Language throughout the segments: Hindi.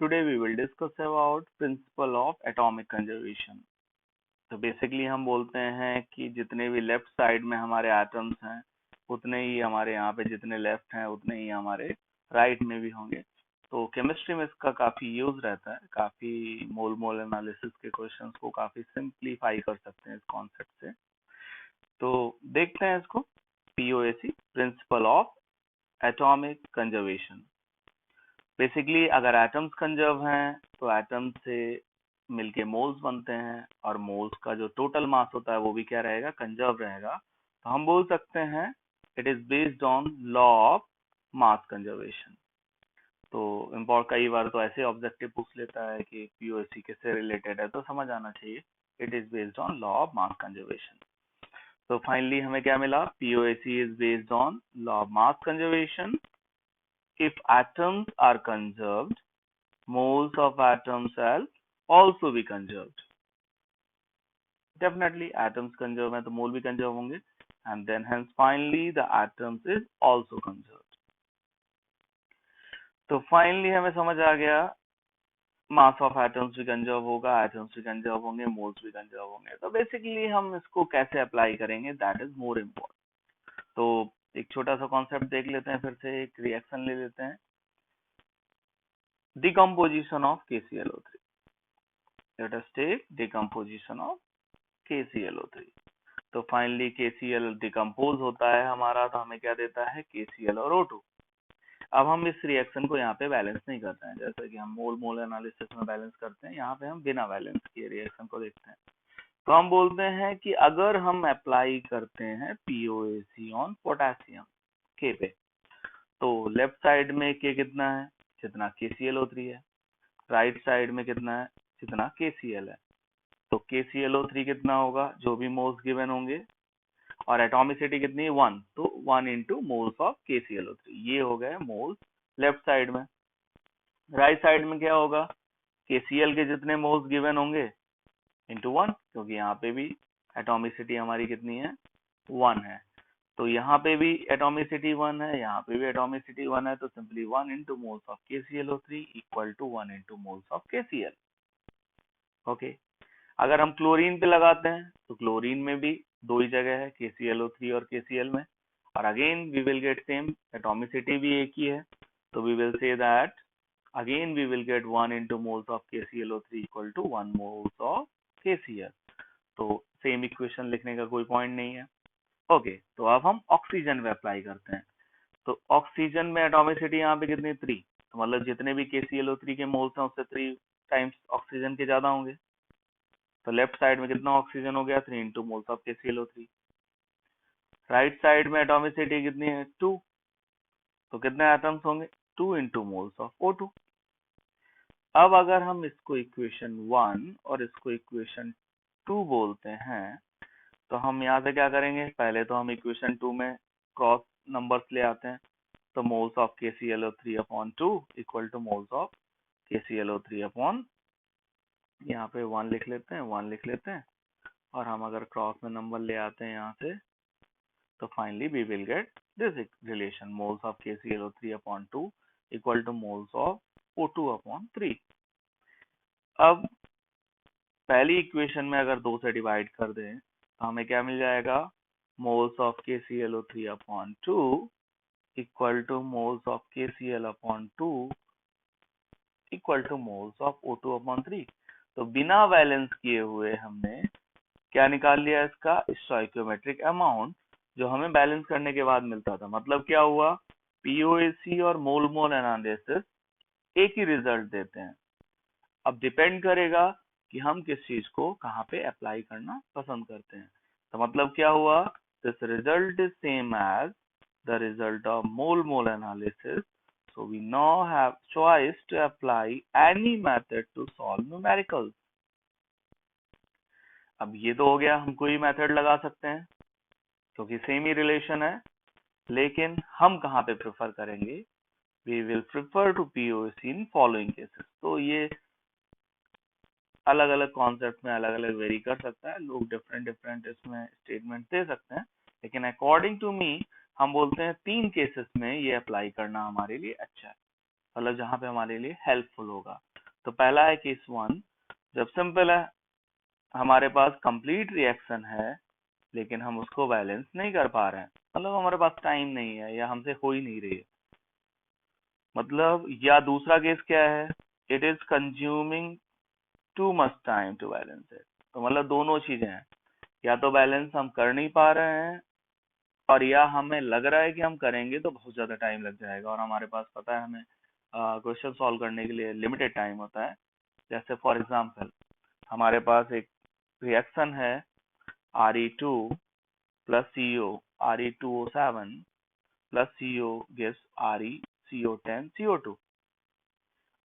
Today we will discuss about principle of atomic conservation. तो बेसिकली हम बोलते हैं कि जितने भी लेफ्ट साइड में हमारे एटम्स हैं उतने ही हमारे यहाँ पे जितने लेफ्ट हैं उतने ही हमारे राइट में भी होंगे। तो केमिस्ट्री में इसका काफी यूज रहता है, काफी मोल मोल एनालिसिस के क्वेश्चंस को काफी सिंप्लीफाई कर सकते हैं इस कॉन्सेप्ट से। तो देखते हैं इसको। POAC, principle of atomic conservation. Basically अगर एटम्स कंजर्व हैं तो एटम से मिलके मोल्स बनते हैं और मोल्स का जो टोटल मास होता है वो भी क्या रहेगा, कंजर्व रहेगा। तो हम बोल सकते हैं it is based on law of mass conservation. तो इम्पोर्ट कई बार तो ऐसे ऑब्जेक्टिव पूछ लेता है कि पीओएसी किससे रिलेटेड है, तो समझ आना चाहिए it is based on law of mass conservation. तो फाइनली हमें क्या मिला, POAC is based on law of mass conservation. If atoms are conserved, moles of atoms shall also be conserved. Definitely atoms conserve हैं तो mole भी conserve होंगे, and then hence finally the atoms is also conserved. तो finally हमें समझ आ गया mass of atoms भी conserve होगा, atoms भी conserve होंगे, moles भी conserve होंगे। तो basically हम इसको कैसे apply करेंगे, that is more important. तो एक छोटा सा कॉन्सेप्ट देख लेते हैं, फिर से एक रिएक्शन ले लेते हैं। Decomposition of KClO3. Let us take decomposition of KClO3. तो फाइनली KCl डिकम्पोज होता है हमारा, तो हमें क्या देता है, KCl और O2। अब हम इस रिएक्शन को यहाँ पे बैलेंस नहीं करते हैं, जैसे कि हम मोल मोल एनालिसिस में बैलेंस करते हैं, यहाँ पे हम बिना बैलेंस किए रिएक्शन को देखते हैं। तो हम बोलते हैं कि अगर हम अप्लाई करते हैं POAC ऑन पोटेशियम K पे, तो लेफ्ट साइड में K कितना है, जितना KClO3 है, राइट साइड में कितना है, जितना KCl है। तो KClO3 कितना होगा, जो भी मोल्स गिवन होंगे, और एटॉमिसिटी कितनी है, 1, तो 1 इंटू मोल्स ऑफ KClO3, ये हो गए मोल्स लेफ्ट साइड में। राइट साइड में क्या होगा, KCl के जितने मोल्स गिवन होंगे इंटू 1, क्योंकि यहाँ पे भी एटॉमिसिटी हमारी कितनी है, 1 है। तो यहाँ पे भी एटॉमिसिटी 1 है, यहाँ पे भी एटॉमिसिटी 1 है, तो simply 1 into moles of KClO3 equal to 1 into moles of KCl। Okay. अगर हम क्लोरीन पे लगाते हैं तो क्लोरीन में भी दो ही जगह है, KClO3 और KCl में, और again we will get same, atomicity भी एक ही है, तो we will say that again we will get 1 into moles of KClO3 equal to 1 moles of KCl। तो सेम इक्वेशन लिखने का कोई पॉइंट नहीं है। ओके, तो अब हम ऑक्सीजन पे अप्लाई करते हैं। तो ऑक्सीजन में एटॉमिसिटी यहाँ पे कितनी, 3, तो मतलब जितने भी KClO3 के मोल्स हैं उससे 3 टाइम्स ऑक्सीजन के ज्यादा होंगे। तो लेफ्ट साइड में कितना ऑक्सीजन हो गया, 3 into moles of KClO3। Right side में एटॉमिसिटी कितनी है, 2, तो कितने एटम्स होंगे, 2 इंटू मोल्स ऑफ O2। अब अगर हम इसको इक्वेशन 1 और इसको इक्वेशन 2 बोलते हैं, तो हम यहाँ से क्या करेंगे, पहले तो हम इक्वेशन 2 में क्रॉस नंबर्स ले आते हैं। तो moles of KClO3 upon 2 equal to moles of KClO3 upon, यहाँ पे 1 लिख लेते हैं, 1 लिख लेते हैं, और हम अगर क्रॉस में नंबर ले आते हैं यहाँ से, तो finally we will get this relation, moles of KClO3 upon 2 equal to moles of O2 upon 3। अब पहली इक्वेशन में अगर 2 से डिवाइड कर दें तो हमें क्या मिल जाएगा, moles of KClO3 upon 2 equal to moles of KCl upon 2 equal to moles of O2 upon 3। तो बिना बैलेंस किए हुए हमने क्या निकाल लिया, इसका स्टोइकियोमेट्रिक अमाउंट, जो हमें बैलेंस करने के बाद मिलता था। मतलब क्या हुआ, पीओएसी और मोल मोल एनालिसिस एक ही रिजल्ट देते हैं। अब डिपेंड करेगा कि हम किस चीज को कहाँ पे अप्लाई करना पसंद करते हैं। तो मतलब क्या हुआ, this result is same as the result of mole mole analysis, so we now have choice to apply any method to solve numericals। अब ये तो हो गया, हम कोई मेथड लगा सकते हैं क्योंकि सेम ही रिलेशन है, लेकिन हम कहाँ पे प्रेफर करेंगे, we will prefer to POC in following cases. तो ये अलग अलग कॉन्सेप्ट में अलग अलग वेरी कर सकता है, लोग डिफरेंट डिफरेंट इसमें स्टेटमेंट दे सकते हैं, लेकिन अकॉर्डिंग टू मी हम बोलते हैं 3 केसेस में ये अप्लाई करना हमारे लिए अच्छा है, मतलब जहाँ पे हमारे लिए हेल्पफुल होगा। तो पहला है केस 1, जब सिंपल है, हमारे पास कंप्लीट रिएक्शन है लेकिन हम उसको बैलेंस नहीं कर पा रहे हैं, मतलब हमारे पास टाइम नहीं है या हमसे हो ही नहीं रही है, मतलब। या दूसरा केस क्या है, it is consuming too much time to balance it. तो मतलब दोनों चीजें हैं, या तो बैलेंस हम कर नहीं पा रहे हैं, और या हमें लग रहा है कि हम करेंगे तो बहुत ज्यादा टाइम लग जाएगा, और हमारे पास पता है हमें क्वेश्चन सॉल्व करने के लिए लिमिटेड टाइम होता है। जैसे फॉर एग्जांपल हमारे पास एक रिएक्शन है Re2 plus CO, Re2O7 plus CO gives ReCO10 CO2।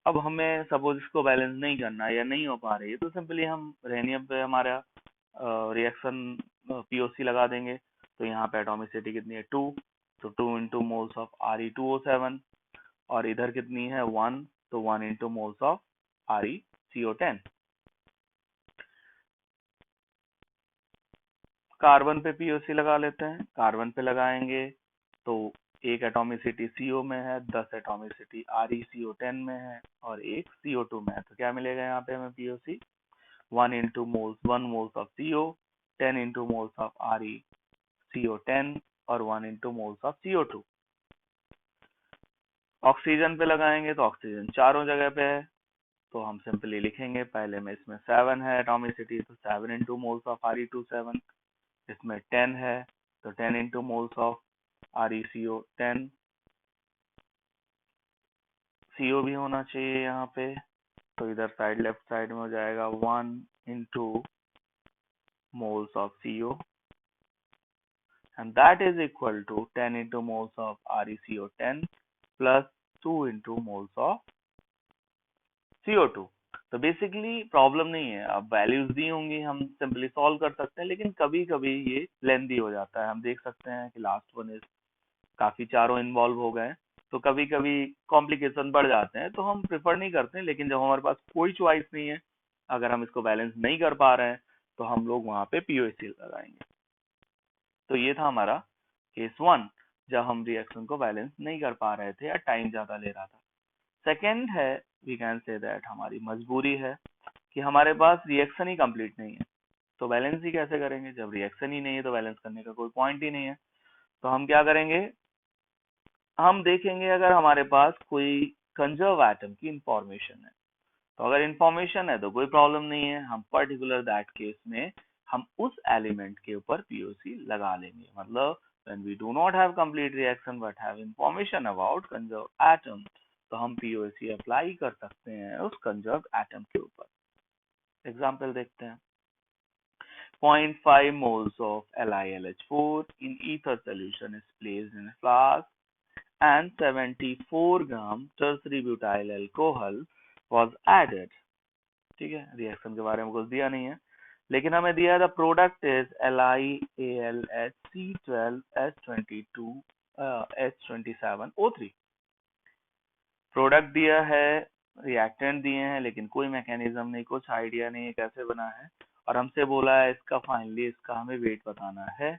अब हमें सपोज इसको बैलेंस नहीं करना है या नहीं हो पा रही है, तो सिंपली हम रेनियम पे हमारा रिएक्शन पीओसी लगा देंगे। तो यहाँ पे एटॉमिसिटी कितनी है 2, तो 2 इंटू मोल्स ऑफ Re2O7, और इधर कितनी है 1, तो 1 into moles of ReCO10। Carbon पे पीओसी लगा लेते हैं, कार्बन पे लगाएंगे तो एक एटॉमिसिटी CO में है, 10 एटॉमिसिटी ReCO10 में है, और एक CO2 में है। तो क्या मिलेगा यहाँ पे हमें POC 1 into moles 1 moles of CO, 10 into moles of ReCO10, और 1 into moles of CO2। Oxygen पे लगाएंगे तो ऑक्सीजन चारों जगह पे है, तो हम सिंपली लिखेंगे, पहले में इसमें 7 है एटॉमिसिटी, तो 7 इंटू मोल्स ऑफ Re27, इसमें 10 है तो 10 into moles of ReCO10, CO भी होना चाहिए यहाँ पे, तो इधर साइड लेफ्ट साइड में हो जाएगा 1 into moles of CO, and that is equal to 10 into moles of ReCO10 plus 2 into moles of CO2। तो बेसिकली प्रॉब्लम नहीं है, अब वैल्यूज दी होंगी हम सिंपली सॉल्व कर सकते हैं, लेकिन कभी कभी ये लेंदी हो जाता है। हम देख सकते हैं कि लास्ट वन इज काफी चारों इन्वॉल्व हो गए, तो कभी कभी कॉम्प्लिकेशन बढ़ जाते हैं, तो हम प्रेफर नहीं करते। लेकिन जब हमारे पास कोई चॉइस नहीं है, अगर हम इसको बैलेंस नहीं कर पा रहे हैं, तो हम लोग वहां पे पीओसी लगाएंगे। तो ये था हमारा केस 1, जब हम रिएक्शन को बैलेंस नहीं कर पा रहे थे या टाइम ज्यादा ले रहा था। सेकेंड है, वी कैन से दैट हमारी मजबूरी है कि हमारे पास रिएक्शन ही कंप्लीट नहीं है, तो बैलेंस ही कैसे करेंगे, जब रिएक्शन ही नहीं है तो बैलेंस करने का कोई पॉइंट ही नहीं है। तो हम क्या करेंगे, हम देखेंगे अगर हमारे पास कोई कंजर्व एटम की इंफॉर्मेशन है, तो अगर इंफॉर्मेशन है तो कोई प्रॉब्लम नहीं है, हम पर्टिकुलर दैट केस में हम उस एलिमेंट के ऊपर पीओसी लगा लेंगे। मतलब when we do not have complete reaction but have information about conserved atom, तो हम पीओसी अप्लाई कर सकते हैं उस कंजर्व एटम के ऊपर। एग्जाम्पल देखते हैं, 0.5 moles of LiLH4 in ether solution is placed in a flask and 74 gram tertiary butyl alcohol was added। ठीक है, रिएक्शन के बारे में कुछ दिया नहीं है, लेकिन हमें दिया है the product is LiAlHC12H27O3। Product दिया है, रिएक्टेंट दिए हैं, लेकिन कोई मैकेनिज्म नहीं, कुछ आइडिया नहीं है कैसे बना है, और हमसे बोला है इसका फाइनली इसका हमें वेट बताना है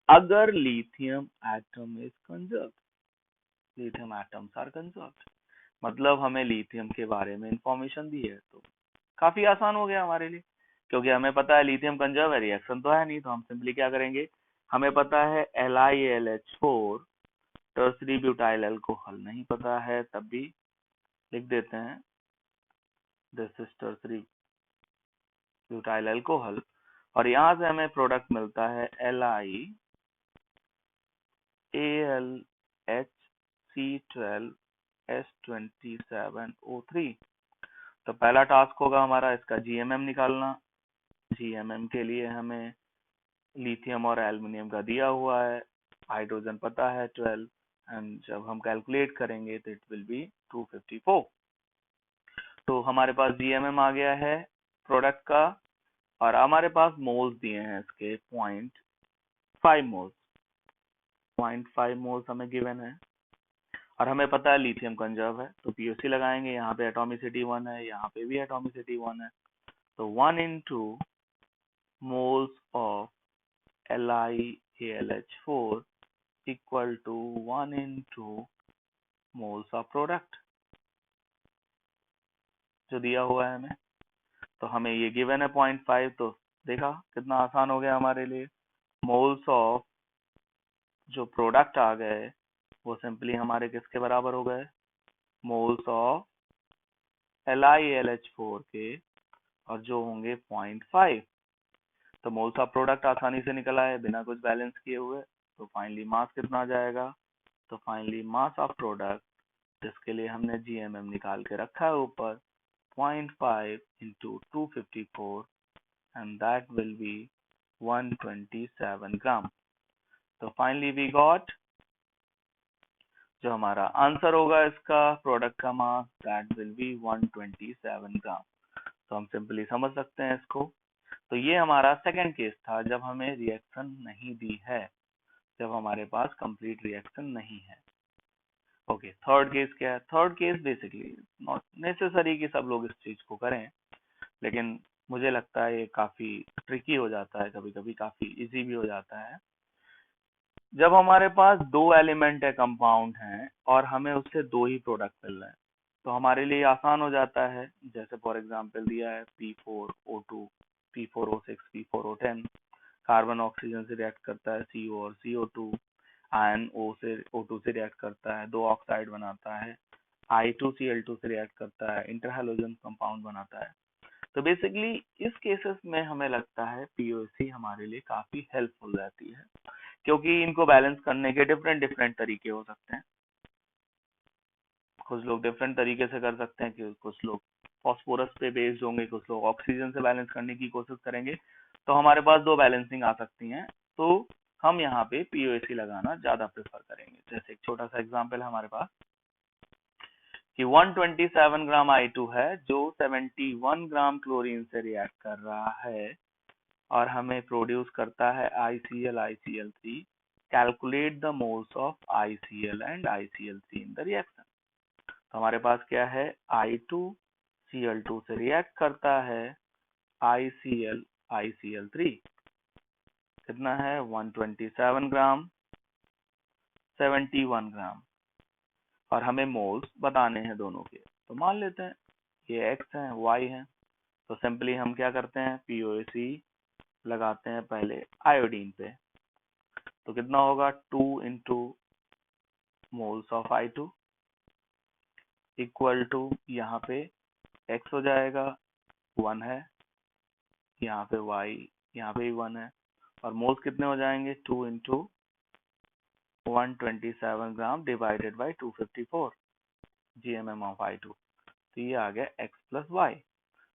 अगर lithium atom is conserved, lithium atoms are conserved. मतलब हमें लिथियम के बारे में इंफॉर्मेशन दी है, तो काफी आसान हो गया हमारे लिए, क्योंकि हमें पता है लिथियम कंजर्व है, रिएक्शन तो है नहीं, तो हम सिंपली क्या करेंगे, हमें पता है LiAlH4 टर्सरी ब्यूटाइल अल्कोहल, नहीं पता है तब भी लिख देते हैं this is tertiary butyl alcohol, और यहाँ से हमें प्रोडक्ट मिलता है LiAlHC12S27O3। तो पहला टास्क होगा हमारा इसका GMM निकालना। GMM के लिए हमें लिथियम और एल्युमिनियम का दिया हुआ है, हाइड्रोजन पता है 12, एंड जब हम कैलकुलेट करेंगे तो इट विल बी 254। तो हमारे पास GMM आ गया है प्रोडक्ट का, और हमारे पास मोल्स दिए हैं इसके 0.5 मोल्स, 0.5 मोल्स हमें गिवन है, और हमें पता है लिथियम कंजर्व है, तो पीओसी लगाएंगे। यहाँ पे एटॉमिसिटी 1 है, यहाँ पे भी एटॉमिसिटी 1 है, तो 1 into moles of LiAlH4 equal to 1 into moles of product। जो दिया हुआ है हमें। तो हमें ये गिवन है 0.5, तो देखा कितना आसान हो गया हमारे लिए। मोल्स ऑफ जो प्रोडक्ट आ गए वो सिंपली हमारे किसके बराबर हो गए, मोल्स ऑफ LiLH4 के, और जो होंगे 0.5। तो मोल्स ऑफ प्रोडक्ट आसानी से निकल आए बिना कुछ बैलेंस किए हुए। तो फाइनली मास कितना आ जाएगा, तो फाइनली मास ऑफ प्रोडक्ट, जिसके लिए हमने GMM निकाल के रखा है ऊपर, 0.5 into 254, and that will be 127 ग्राम। तो फाइनली वी गॉट, जो हमारा आंसर होगा इसका प्रोडक्ट का मास, दैट विल बी 127 ग्राम। तो हम सिंपली समझ सकते हैं इसको। तो ये हमारा सेकंड केस था जब हमें रिएक्शन नहीं दी है, जब हमारे पास कंप्लीट रिएक्शन नहीं है। ओके, थर्ड केस क्या है? Third case basically not necessary कि सब लोग इस चीज को करें, लेकिन मुझे लगता है ये काफी ट्रिकी हो जाता है, कभी कभी काफी इजी भी हो जाता है। जब हमारे पास दो एलिमेंट है, कंपाउंड हैं, और हमें उससे दो ही प्रोडक्ट मिल रहे हैं, तो हमारे लिए आसान हो जाता है। जैसे फॉर एग्जांपल दिया है P4O2, P4O6, P4O10, carbon oxygen से रिएक्ट करता है, CO और CO2, आयन O2 से रिएक्ट करता है, दो ऑक्साइड बनाता है, I2Cl2 से रिएक्ट करता है, इंटरहैलोजन कंपाउंड बनाता है। तो बेसिकली इस केसेस में हमें लगता है पीओसी हमारे लिए काफी हेल्पफुल रहती है, क्योंकि इनको बैलेंस करने के डिफरेंट डिफरेंट तरीके हो सकते हैं। कुछ लोग डिफरेंट तरीके से कर सकते हैं, कि कुछ लोग फॉस्फोरस पे बेस्ड होंगे, कुछ लोग ऑक्सीजन से बैलेंस करने की कोशिश करेंगे। तो हमारे पास दो बैलेंसिंग आ सकती हैं, तो हम यहाँ पे पीओसी लगाना ज्यादा प्रेफर करेंगे। जैसे एक छोटा सा एग्जांपल है हमारे पास कि 127 ग्राम I2 है जो 71 ग्राम क्लोरीन से रिएक्ट कर रहा है और हमें प्रोड्यूस करता है ICl3। Calculate the moles of ICl and ICl3 in the reaction. तो हमारे पास क्या है, I2Cl2 से रिएक्ट करता है ICl3, कितना है 127 ग्राम, 71 ग्राम, और हमें मोल्स बताने हैं दोनों के। तो मान लेते हैं ये X है, Y है। तो सिंपली हम क्या करते हैं, पीओसी लगाते हैं पहले आयोडीन पे। तो कितना होगा, 2 into moles of I2 equal to, यहाँ पे X हो जाएगा 1 है, यहाँ पे Y, यहाँ पे भी 1 है, और मोल्स कितने हो जाएंगे, 2 into 127 gram divided by 254 GMM of I2। तो ये आ गया X प्लस वाई।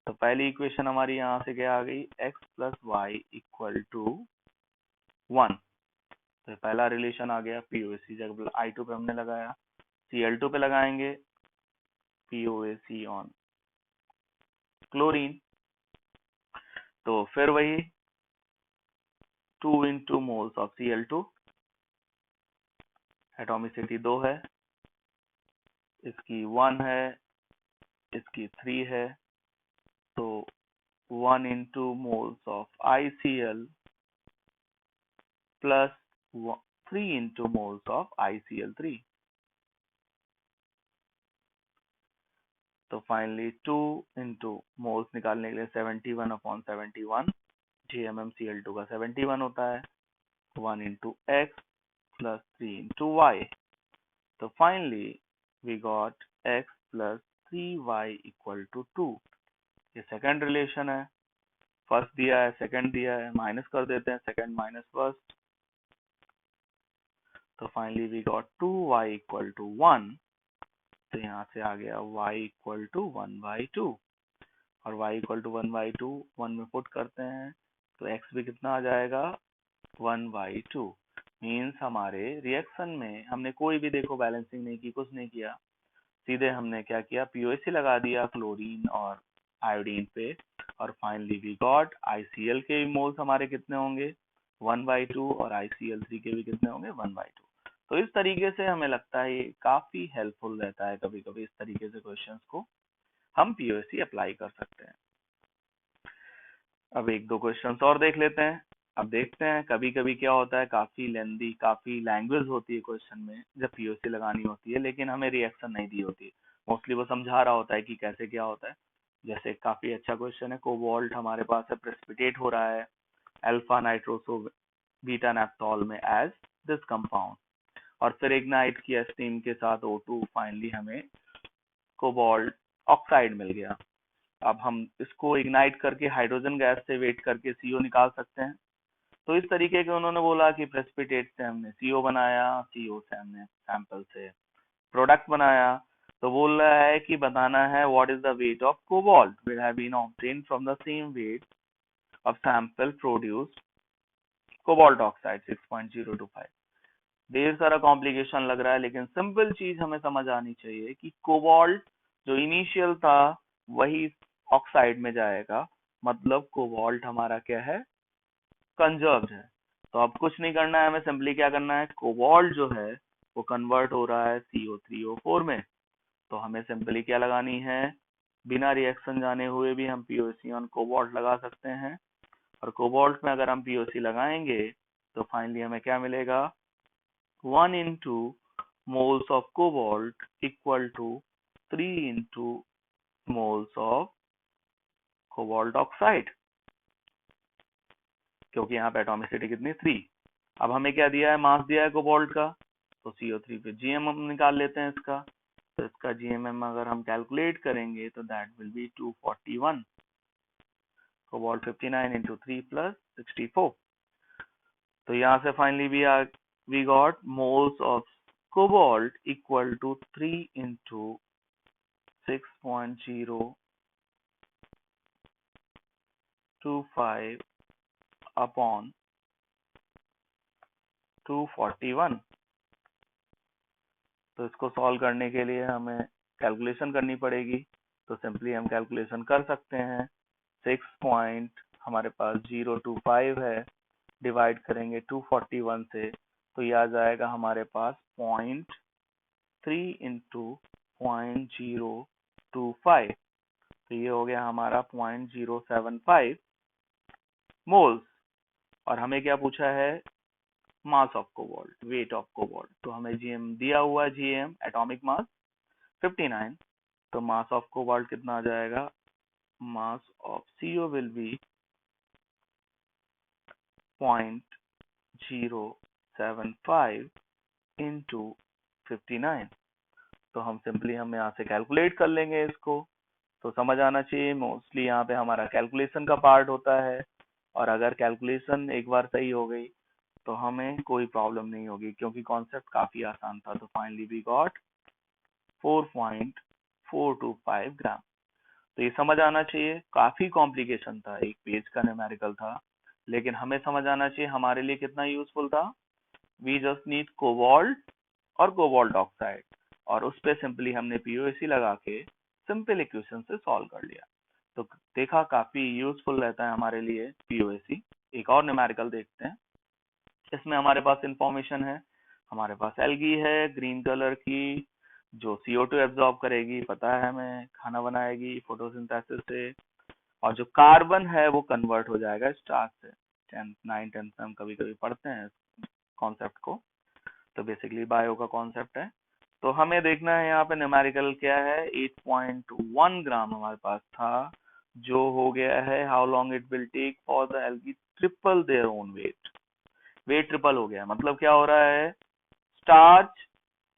तो पहली इक्वेशन हमारी यहाँ से क्या आ गई, X plus Y equal to 1। तो पहला रिलेशन आ गया। पीओसी जब I2 पे हमने लगाया, Cl2 पे लगाएंगे POAC ऑन क्लोरीन, तो फिर वही 2 into moles of Cl2, atomicity 2 है, इसकी 1 है, इसकी 3 है, तो 1 into moles of ICl plus 3 into moles of ICl3। तो फाइनली 2 into मोल्स निकालने के लिए 71/71, GMmCl2 का 71 होता है, 1 into X plus 3 into Y। तो finally we got X plus 3Y equal to 2। ये सेकंड रिलेशन है, फर्स्ट दिया है, सेकंड दिया है, माइनस कर देते हैं सेकंड माइनस फर्स्ट। तो finally we got 2Y equal to 1। तो यहाँ से आ गया Y equal to 1/2, और y इक्वल टू 1/2 1 में पुट करते हैं तो x भी कितना आ जाएगा, 1/2। मीन्स हमारे रिएक्शन में हमने कोई भी देखो बैलेंसिंग नहीं की, कुछ नहीं किया, सीधे हमने क्या किया, पीओसी लगा दिया क्लोरीन और आयोडीन पे, और फाइनली वी गॉट ICl के मोल्स हमारे कितने होंगे, 1/2, और ICl3 के भी कितने होंगे, 1/2। तो इस तरीके से हमें लगता है ये काफी हेल्पफुल रहता है, कभी कभी इस तरीके से क्वेश्चंस को हम पीओसी अप्लाई कर सकते हैं। अब एक दो क्वेश्चंस और देख लेते हैं। अब देखते हैं कभी कभी क्या होता है, काफी लेंदी, काफी लैंग्वेज होती है क्वेश्चन में जब पीओसी लगानी होती है, लेकिन हमें रिएक्शन नहीं दी होती है। मोस्टली वो समझा रहा होता है कि कैसे क्या होता है, जैसे काफी अच्छा क्वेश्चन है, कोबाल्ट हमारे पास है प्रेसिपिटेट हो रहा है अल्फा नाइट्रोसो बीटा नैप्थोल में एज दिस कंपाउंड, और फिर इग्नाइट किया स्टीम के साथ O2, फाइनली हमें कोबाल्ट ऑक्साइड मिल गया। अब हम इसको इग्नाइट करके हाइड्रोजन गैस से वेट करके CO निकाल सकते हैं। तो इस तरीके के उन्होंने बोला कि प्रेसिपिटेट से हमने CO बनाया, CO से हमने सैंपल से प्रोडक्ट बनाया। तो बोल रहा है कि बताना है what is the weight of cobalt will have been obtained from the same weight of sample produced cobalt oxide 6.025। ढेर सारा कॉम्प्लिकेशन लग रहा है, लेकिन सिंपल चीज हमें समझ आनी चाहिए कि कोबाल्ट जो इनिशियल था वही ऑक्साइड में जाएगा, मतलब कोबाल्ट हमारा क्या है, कंजर्व्ड है। तो अब कुछ नहीं करना है, हमें सिंपली क्या करना है, कोबाल्ट जो है वो कन्वर्ट हो रहा है CO3O4 में। तो हमें सिंपली क्या लगानी है, बिना रिएक्शन जाने हुए भी हम POC ऑन कोबाल्ट लगा सकते हैं, और कोबाल्ट में अगर हम POC लगाएंगे तो फाइनली हमें क्या मिलेगा, 1 into moles of cobalt equal to 3 into moles of cobalt oxide, क्योंकि यहाँ पे एटॉमिसिटी कितनी 3। अब हमें क्या दिया है, मास दिया है कोबाल्ट का, तो CO3 पे GM हम निकाल लेते हैं इसका। तो इसका GMM अगर हम कैलकुलेट करेंगे तो that will be 241, cobalt 59 into 3 plus 64। तो यहाँ से finally we got moles of cobalt equal to 3 into 6.025 upon 241। तो इसको सॉल्व करने के लिए हमें कैलकुलेशन करनी पड़ेगी। तो सिंपली हम कैलकुलेशन कर सकते हैं, 6 हमारे पास 025 है, डिवाइड करेंगे 241 से, तो ये आ जाएगा हमारे पास 0.3 इंटू 0.025। तो ये हो गया हमारा 0.075 मोल्स। और हमें क्या पूछा है, mass of cobalt, wait of cobalt. तो हमें GM दिया हुआ है, GM एटॉमिक मास 59। तो मास ऑफ कोबाल्ट कितना आ जाएगा, mass of CO will be 0.075 into 59। तो हम सिंपली हम यहाँ से कैलकुलेट कर लेंगे इसको। तो समझ आना चाहिए, मोस्टली यहाँ पे हमारा कैलकुलेशन का पार्ट होता है, और अगर कैलकुलेशन एक बार सही हो गई तो हमें कोई प्रॉब्लम नहीं होगी, क्योंकि कॉन्सेप्ट काफी आसान था। तो फाइनली वी गॉट 4.425 ग्राम। तो ये समझ आना चाहिए, काफी कॉम्प्लिकेशन था, एक पेज का न्यूमेरिकल था, लेकिन हमें समझ आना चाहिए हमारे लिए कितना यूजफुल था। वी जस्ट नीड कोबाल्ट और कोबाल्ट ऑक्साइड, और उस पे सिंपली हमने POC लगा के सिंपल इक्वेशन से सॉल्व कर लिया। तो देखा, काफी यूजफुल रहता है हमारे लिए POC। एक और न्यूमेरिकल देखते हैं। इसमें हमारे पास इंफॉर्मेशन है, हमारे पास एल्गी है ग्रीन कलर की, जो CO2 एब्जॉर्ब करेगी, पता है हमें, खाना बनाएगी फोटोसिंथेसिस से, और जो कार्बन है वो कन्वर्ट हो जाएगा स्टार्च से। 9th 10th में हम कभी कभी पढ़ते हैं कॉन्सेप्ट को। तो बेसिकली बायो का कॉन्सेप्ट है। तो हमें देखना है यहाँ पे न्यूमेरिकल क्या है, 8.1 ग्राम हमारे पास था, जो हो गया है how long it will take for the algae triple their own weight. Weight triple हो गया, मतलब क्या हो रहा है, स्टार्च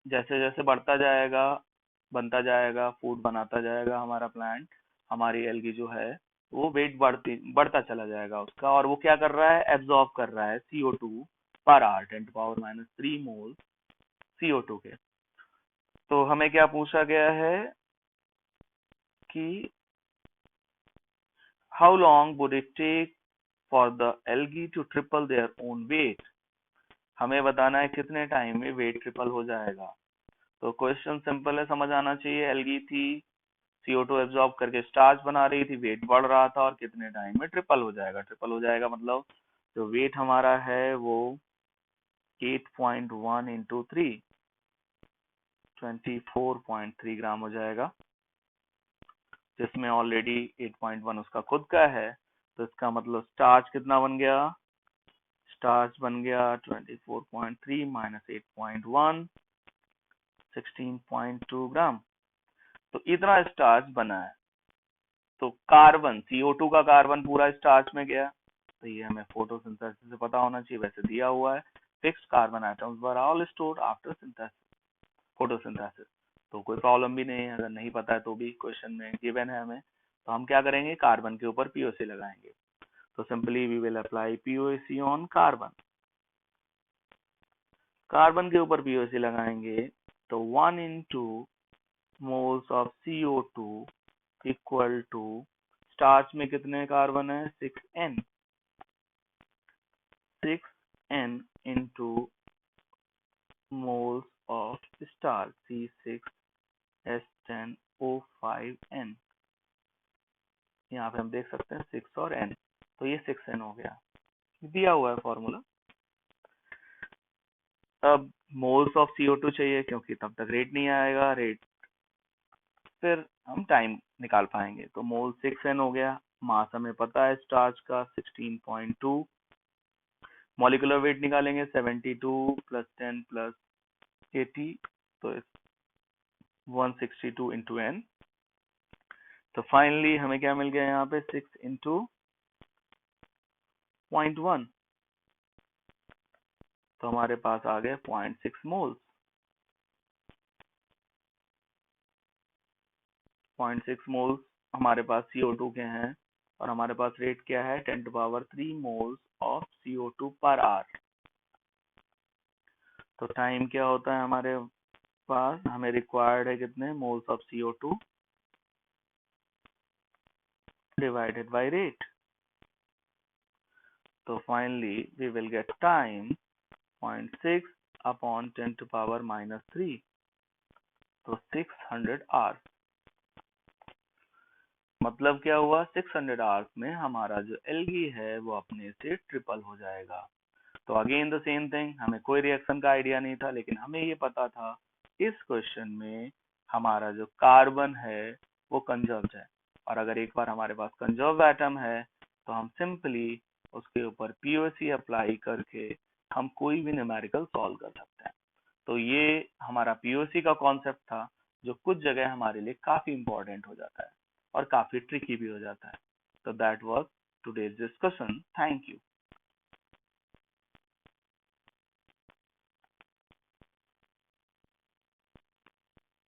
जैसे जैसे बढ़ता जाएगा, बनता जाएगा, फूड बनाता जाएगा हमारा प्लांट, हमारी एल्गी जो है वो वेट बढ़ता चला जाएगा उसका, और वो क्या कर रहा है, एब्जॉर्ब कर रहा है CO2 पर आवर 10⁻³ मोल CO2 के। तो हमें क्या पूछा गया है कि how long would it take for the algae to triple their own weight. हमें बताना है कितने टाइम में वेट ट्रिपल हो जाएगा। तो क्वेश्चन सिंपल है, समझ आना चाहिए, एल्गी थी, CO2 एब्जॉर्ब करके स्टार्च बना रही थी, वेट बढ़ रहा था, और कितने टाइम में ट्रिपल हो जाएगा। ट्रिपल हो जाएगा मतलब जो वेट हमारा है वो 8.1 इंटू 3 24.3 ग्राम हो जाएगा, जिसमें ऑलरेडी 8.1 उसका खुद का है। तो इसका मतलब स्टार्च कितना बन गया, स्टार्च बन गया 24.3 माइनस 8.1 16.2 ग्राम। तो इतना स्टार्च बना है। तो कार्बन CO2 का कार्बन पूरा स्टार्च में गया, तो ये हमें फोटोसिंथेसिस से पता होना चाहिए, वैसे दिया हुआ है fixed carbon atoms were all stored after photosynthesis. तो कोई प्रॉब्लम भी नहीं है, अगर नहीं पता है तो भी क्वेश्चन में गिवन है हमें। तो हम क्या करेंगे, कार्बन के ऊपर पीओसी लगाएंगे। तो simply we will apply POC on carbon. Carbon के ऊपर पीओसी लगाएंगे तो 1 into moles of CO2 equal to, starch में कितने कार्बन है, 6n, 6n into moles of starch C6H10O5n। यहाँ पे हम देख सकते हैं 6 और n, तो ये 6n हो गया, दिया हुआ है फॉर्मूला। अब मोल्स ऑफ CO2 चाहिए, क्योंकि तब तक रेट नहीं आएगा, रेट फिर हम टाइम निकाल पाएंगे। तो मोल 6n हो गया, मास हमें पता है स्टार्च का 16.2, मॉलिक्यूलर वेट निकालेंगे 72 प्लस 10 प्लस 80, तो 162 इंटू n। तो फाइनली हमें क्या मिल गया यहाँ पे, 6 इंटू 0.1, तो हमारे पास आ गए 0.6 मोल्स। 0.6 मोल्स हमारे पास CO2 के हैं, और हमारे पास रेट क्या है, 10⁻³ moles of CO2 per hour. तो टाइम क्या होता है हमारे पास, हमें रिक्वायर्ड है कितने moles of CO2 divided by rate. तो finally we will get time 0.6 upon 10⁻³ तो 600 आवर्स। मतलब क्या हुआ, 600 आवर्स में हमारा जो एल्गी है वो अपने से ट्रिपल हो जाएगा। तो अगेन द सेम थिंग, हमें कोई रिएक्शन का आइडिया नहीं था, लेकिन हमें ये पता था इस क्वेश्चन में हमारा जो कार्बन है वो कंजर्व्ड है, और अगर एक बार हमारे पास कंजर्व्ड एटम है तो हम सिंपली उसके ऊपर पीओसी अप्लाई करके हम कोई भी न्यूमेरिकल सॉल्व कर सकते हैं। तो ये हमारा पीओसी का कॉन्सेप्ट था, जो कुछ जगह हमारे लिए काफी इंपॉर्टेंट हो जाता है और काफी ट्रिकी भी हो जाता है। तो that was today's discussion. Thank you.